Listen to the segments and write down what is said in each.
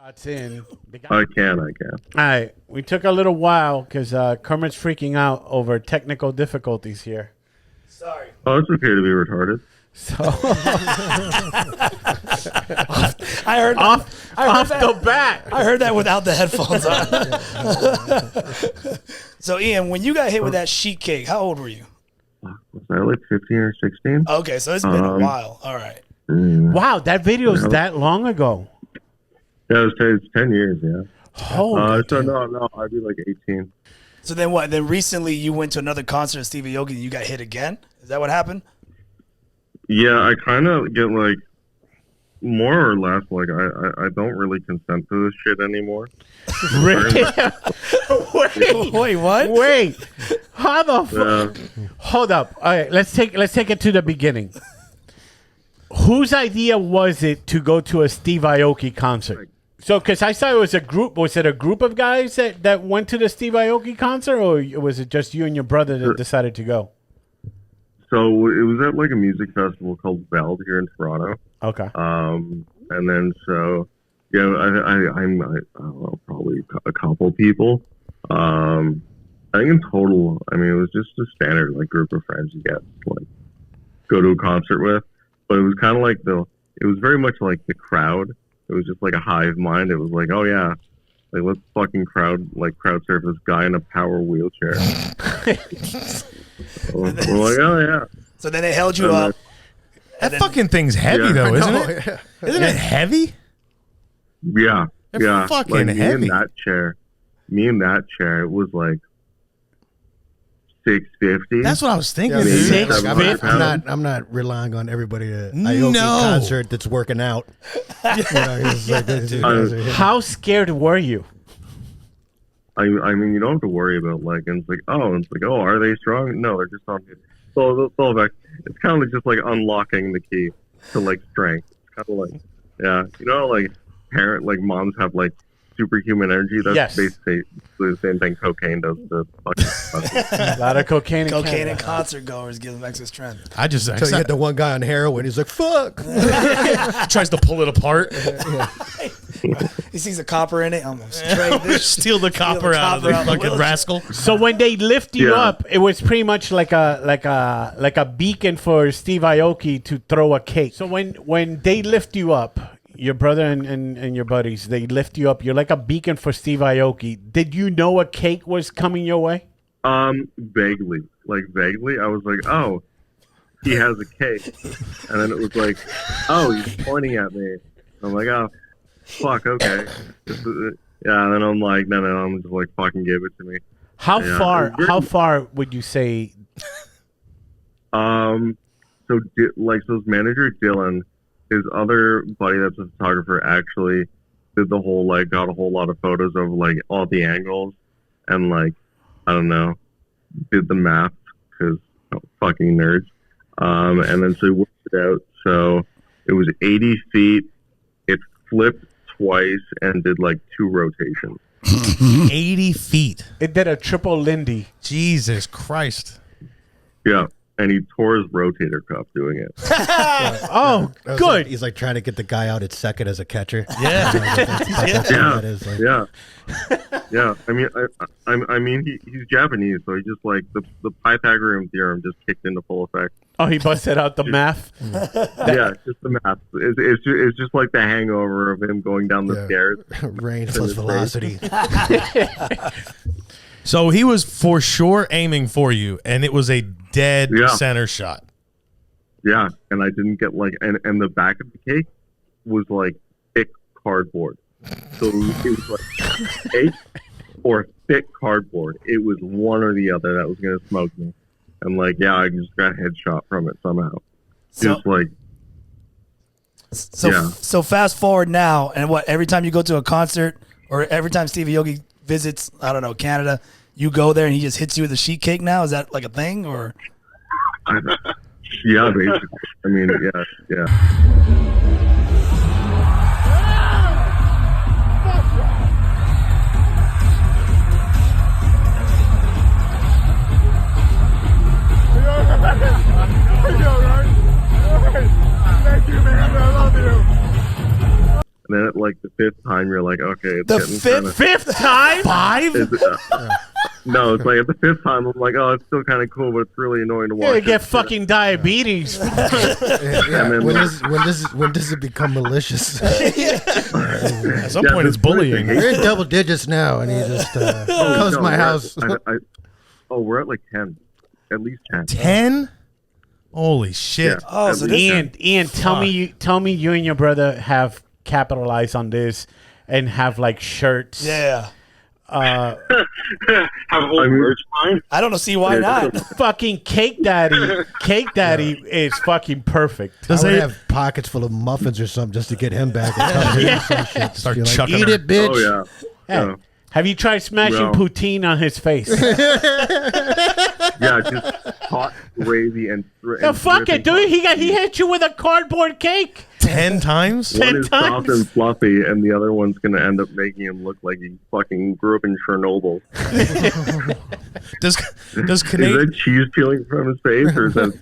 It's in. I can. All right. We took a little while because Kermit's freaking out over technical difficulties here. Sorry. Oh, it's okay to be retarded. So I heard off the bat. I heard that without the headphones on. So, Ian, when you got hit with that sheet cake, how old were you? Was I like 15 or 16? Okay, so it's been a while. All right. Wow, that video's that long ago. Yeah, it's 10 years, yeah. Holy so no, I'd be like 18. So then what? Then recently you went to another concert of Steve Aoki and you got hit again? Is that what happened? Yeah, I kind of get like more or less like I don't really consent to this shit anymore. Wait, what? Wait, how the fuck? Hold up. All right, let's take it to the beginning. Whose idea was it to go to a Steve Aoki concert? So, because I saw it was a group. Was it a group of guys that went to the Steve Aoki concert, or was it just you and your brother that decided to go? So it was at like a music festival called Veld here in Toronto. Okay. And then so I'm I don't know, probably a couple people. I think in total, I mean, it was just a standard like group of friends you get like go to a concert with. But it was kind of like it was very much like the crowd. It was just like a hive mind. It was like, oh yeah, like let's fucking crowd surf this guy in a power wheelchair. We're like, oh yeah. So then they held you up. That fucking thing's heavy though, isn't it? Isn't it heavy? Yeah, They're fucking like, heavy. Me in that chair, it was like $650. That's what I was thinking. Yeah, dude. I'm not relying on everybody to Aoki concert that's working out. How scared were you? I mean, you don't have to worry about like, and it's like, oh, are they strong? No, they're just not good. So it's kind of just like unlocking the key to like strength. It's kind of like, yeah, you know, like moms have like superhuman energy. That's basically the same thing cocaine does to fucking a lot of cocaine. And concert goers give them extra strength. So you hit the one guy on heroin. He's like, fuck. Tries to pull it apart. He sees a copper in it. Almost steal the copper out of the fucking rascal. So when they lift you up, it was pretty much like a beacon for Steve Aoki to throw a cake. So when they lift you up, your brother and your buddies, they lift you up. You're like a beacon for Steve Aoki. Did you know a cake was coming your way? Vaguely. I was like, oh, he has a cake. And then it was like, oh, he's pointing at me. I'm like, oh, fuck, okay. Yeah, and then I'm like, no, I'm just like, fucking give it to me. How far would you say? So his manager, Dylan, his other buddy that's a photographer actually did the whole, like, got a whole lot of photos of, like, all the angles and, like, I don't know, did the math because fucking nerds. And then so he worked it out. So it was 80 feet. It flipped twice and did, like, 2 rotations. 80 feet. It did a triple Lindy. Jesus Christ. Yeah. And he tore his rotator cuff doing it. Oh, good. He's like trying to get the guy out at second as a catcher. Yeah. Yeah. I mean, he's Japanese, so he just like the Pythagorean theorem just kicked into full effect. Oh, he busted out the math. Yeah, just the math. It's just like the hangover of him going down the stairs. Range plus velocity. So he was for sure aiming for you, and it was a dead center shot. Yeah, and I didn't get like, and the back of the cake was like thick cardboard. So it was like cake or thick cardboard. It was one or the other that was going to smoke me. And like, yeah, I just got a headshot from it somehow. So fast forward now, and what, every time you go to a concert or every time Steve Aoki visits, I don't know, Canada, you go there and he just hits you with a sheet cake now? Is that like a thing, or? Yeah, basically. I mean, yeah. Thank you, man. I love you. And then at like the 5th time, you're like, okay, it's The getting Fifth time? Five? no, it's like at the 5th time, I'm like, oh, it's still kind of cool, but it's really annoying to watch. You it. get fucking diabetes. Yeah, And then, when does it become malicious? At some point, it's bullying. We're in double digits now, and he just comes to my house. We're at like 10, at least 10. 10? Holy shit! Yeah. Oh, so this Ian, tell me you and your brother have capitalized on this and have like shirts. yeah. Have a whole merch line. I don't see why not. Fucking Cake Daddy is fucking perfect. I would have pockets full of muffins or something just to get him back. And come here and say shit. Just Start be like, chucking eat her. it, bitch. Oh yeah. Hey, Yeah. have you tried smashing No. poutine on his face? Yeah, just hot gravy and The fuck it, dude. He hit you with a cardboard cake. 10 times? One 10 is soft times. and fluffy, and the other one's gonna end up making him look like he fucking grew up in Chernobyl. Does Is Canadian that cheese peeling from his face, or is that?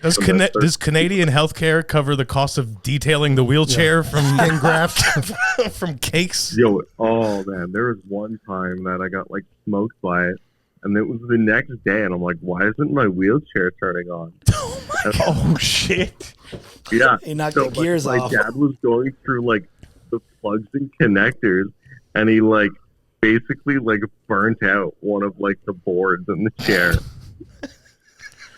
does Canadian healthcare cover the cost of detailing the wheelchair Skin graft. from cakes? Yo, oh man, there was one time that I got like smoked by it, and it was the next day, and I'm like, why isn't my wheelchair turning on? Oh shit. Yeah, He knocked the gears my off. dad was going through like the plugs and connectors, and he like basically like burnt out one of like the boards in the chair.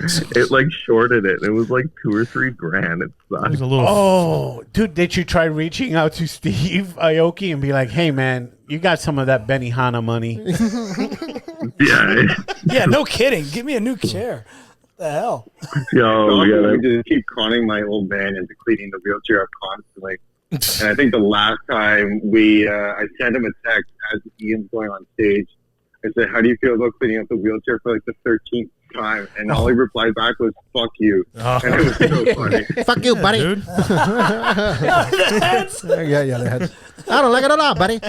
It like shorted it. It was like $2 or $3 grand. It It was sucked. a little. Oh, dude, did you try reaching out to Steve Aoki and be like, hey, man, you got some of that Benihana money? Yeah, Yeah, no kidding. Give me a new chair. What the hell? yo, yeah. I just keep conning my old man into cleaning the wheelchair up constantly. And I think the last time I sent him a text as Ian's going on stage. I said, how do you feel about cleaning up the wheelchair for like the 13th time? And all he replied back was, fuck you. Oh. And it was so funny. Fuck you, buddy. Dude, Yeah, the head. I don't like it at all, buddy.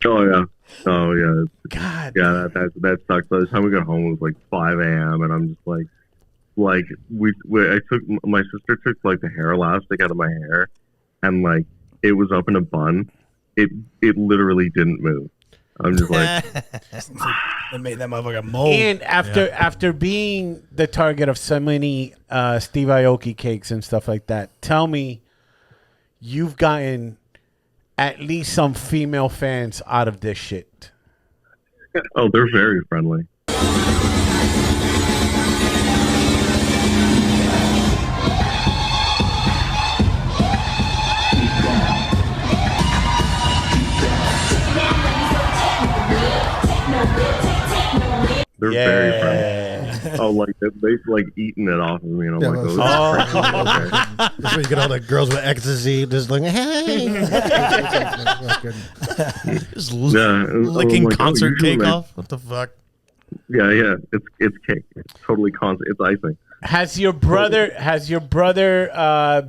Oh yeah. Oh yeah. God. Yeah, that sucks. By the time we got home, it was like 5 a.m. and I'm just like my sister took like the hair elastic out of my hair, and like it was up in a bun. It literally didn't move. I'm just like, They made that motherfucker mold. And after being the target of so many Steve Aoki cakes and stuff like that, tell me you've gotten at least some female fans out of this shit. oh, they're very friendly. They're very friendly. Oh, like they've like eaten it off of me, and I'm Yeah, like, well, okay. That's where you get all the girls with ecstasy just like, hey. just Yeah, licking I'm like, concert usually cake my- off. What the fuck? Yeah, it's cake. It's totally it's icing. Has your brother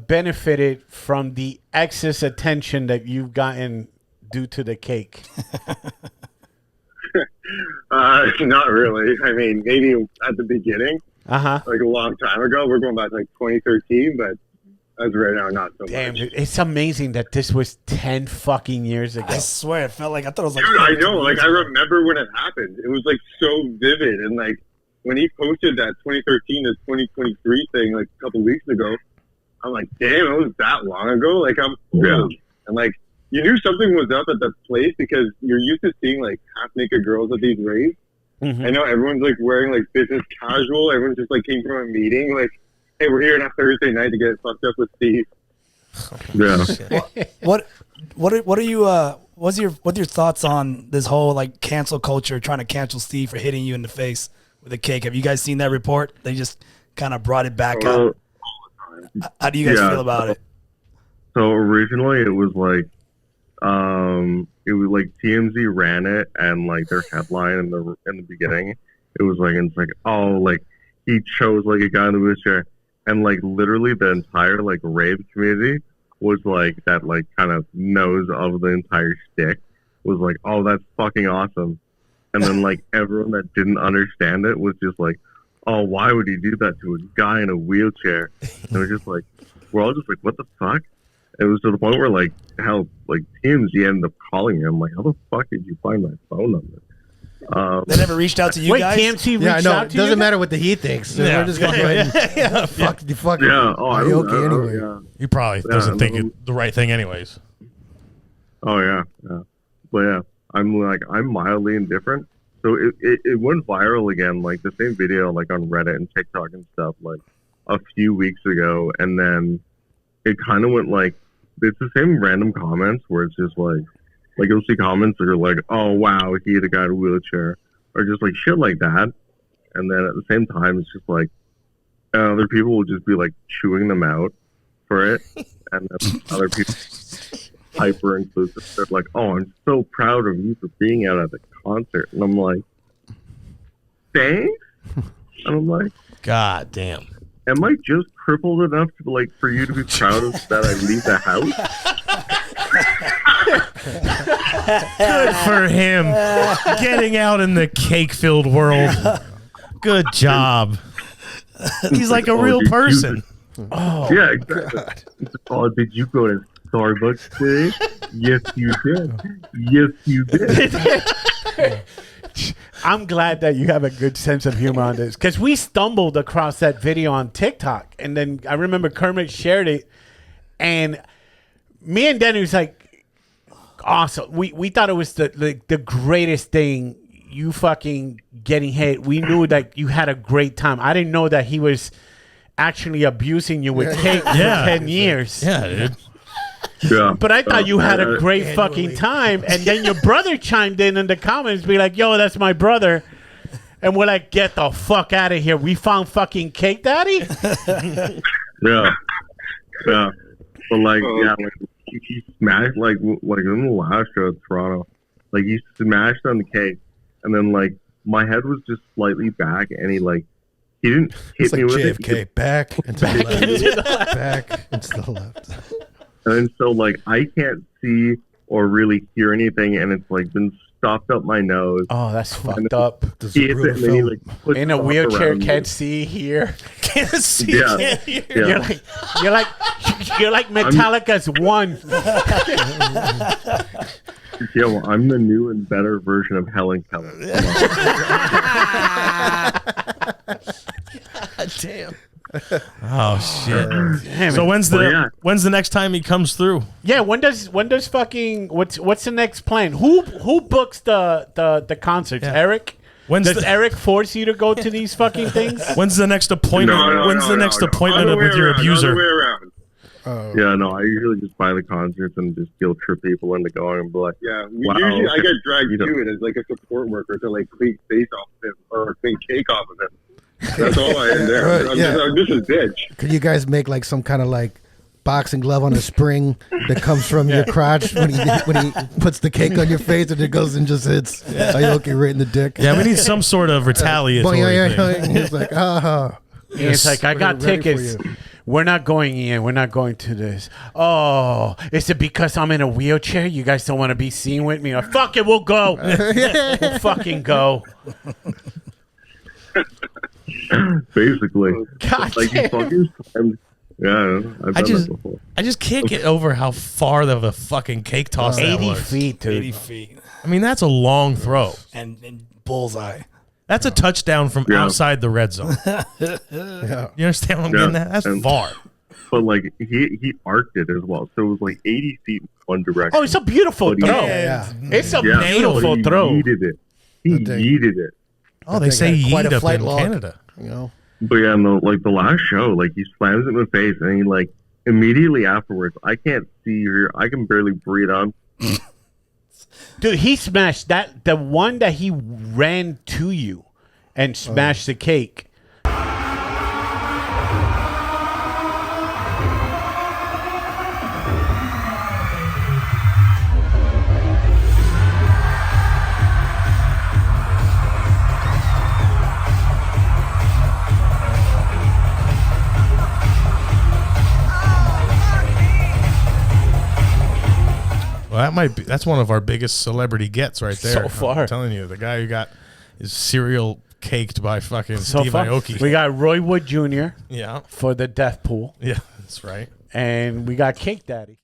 benefited from the excess attention that you've gotten due to the cake? Not really. I mean, maybe at the beginning, Uh-huh. like a long time ago. We're going back to like 2013, but as of right now, not so Damn, much. dude, it's amazing that this was 10 fucking years ago. I swear, it felt like I thought it was like. Dude, I know. Like, I remember when it happened. It was like so vivid. And like when he posted that 2013 to 2023 thing like a couple weeks ago, I'm like, damn, it was that long ago. Like, I'm old. Yeah. And like, you knew something was up at that place because you're used to seeing like half naked girls at these raves. Mhm. I know everyone's like wearing like business casual. Everyone just like came from a meeting. Like, hey, we're here on a Thursday night to get fucked up with Steve. Yeah. What are you? What's your thoughts on this whole like cancel culture, trying to cancel Steve for hitting you in the face with a cake? Have you guys seen that report? They just kind of brought it back up. How do you guys feel about it? So originally it was like TMZ ran it, and like their headline in the beginning, it was like, it's like, oh, like he chose like a guy in the wheelchair, and like literally the entire like rave community was like that, like kind of knows of the entire shtick was like, oh, that's fucking awesome, and then like everyone that didn't understand it was just like, oh, why would he do that to a guy in a wheelchair? And we're just like, we're all just like, what the fuck? it was to the point where like how like TMZ ended up calling me. I'm like, how the fuck did you find my phone number? They never reached out to you Wait, guys? TMZ reached Yeah, I know. out It to you? doesn't matter what the he thinks. So we're just going to go ahead and fuck the fuck. Yeah. Oh, I don't know. anyway. Yeah. He probably doesn't think no. it the right thing, anyways. Oh yeah. But yeah, I'm mildly indifferent. So it went viral again, like the same video, like on Reddit and TikTok and stuff, like a few weeks ago, and then it kind of went like it's the same random comments where it's just like you'll see comments that are like, oh wow, he hit a guy in a wheelchair, or just like shit like that, and then at the same time it's just like other people will just be like chewing them out for it, and then other people hyper inclusive. They're like, oh, I'm so proud of you for being out at the concert, and I'm like, thanks. And I'm like, God damn. am I just crippled enough to like for you to be proud of that I leave the house? Good for him. Getting out in the cake-filled world. Good job. He's like a real person. Yeah, exactly. Oh, did you go to Starbucks today? Yes, you did. Yes, you did. I'm glad that you have a good sense of humor on this, because we stumbled across that video on TikTok, and then I remember Kermit shared it, and me and Danny was like, awesome. We thought it was the greatest thing. You fucking getting hit. We knew that you had a great time. I didn't know that he was actually abusing you with cake for 10 years. Yeah, dude. Yeah. But I thought you had a great fucking time. And then your brother chimed in the comments, be like, yo, that's my brother. And we're like, get the fuck out of here. We found fucking Cake Daddy? Yeah. Yeah. But like, yeah, like he smashed like in the last show at Toronto, like he smashed on the cake, and then like my head was just slightly back, and he didn't hit It's like me with JFK. it. Back and to the left. Back and to the left. And so like I can't see or really hear anything, and it's like been stuffed up my nose. Oh, that's fucked up. He hits it, and then he like puts In a stuff wheelchair, around can't me. see, hear. Can't see. Yeah. Can't hear. Yeah. You're like Metallica's One. Yeah, well, I'm the new and better version of Helen Keller. God damn. Oh shit. Damn So it. when's the next time he comes through? Yeah, when does fucking what's the next plan? Who books the concerts? Yeah. Eric? When's Does Eric force you to go to these fucking things? When's the next appointment? When's the next appointment Other way with your around, abuser? other way around. Yeah, no, I usually just buy the concerts and just guilt trip people into going and be like, Yeah, Wow, usually I okay. get dragged You don't- to it as like a support worker to like clean face off of him or clean cake off of him. That's all I am there. I'm Yeah. just a bitch. Could you guys make like some kind of like boxing glove on a spring that comes from your crotch when he puts the cake on your face and it goes and just hits Aoki right in the dick? Yeah, we need some sort of retaliatory thing. He's like, ah. And it's like, I got Ready for tickets. you. We're not going in. We're not going to this. Oh, is it because I'm in a wheelchair? You guys don't want to be seen with me? Like, fuck it, we'll go. We'll fucking go. basically, God like you damn. fucking times. Yeah, I've done just- that before. I just can't get over how far of a fucking cake toss that 80 was. feet, dude. 80 feet. I mean, that's a long throw. And bullseye. That's a touchdown from Yeah. outside the red zone. Yeah. You understand what I'm Yeah. getting at? That's And- far. But like he arced it as well, so it was like 80 feet in one direction. Oh, it's a beautiful But he- throw. Yeah. It's a Yeah, beautiful but he throw. yeeted it. He That thing. yeeted it. Oh, they say They got quite yeet a up flight in log. Canada. You know? But yeah, no, like the last show, like he slams it in the face, and he like immediately afterwards, I can't see or I can barely breathe on. Dude, he smashed that. The one that he ran to you and smashed the cake. Well, that's one of our biggest celebrity gets right there. So far. I'm telling you, the guy who got his cereal caked by fucking So Steve far, Aoki. we got Roy Wood Jr. Yeah. for the death pool, Yeah, that's right. and we got Cake Daddy.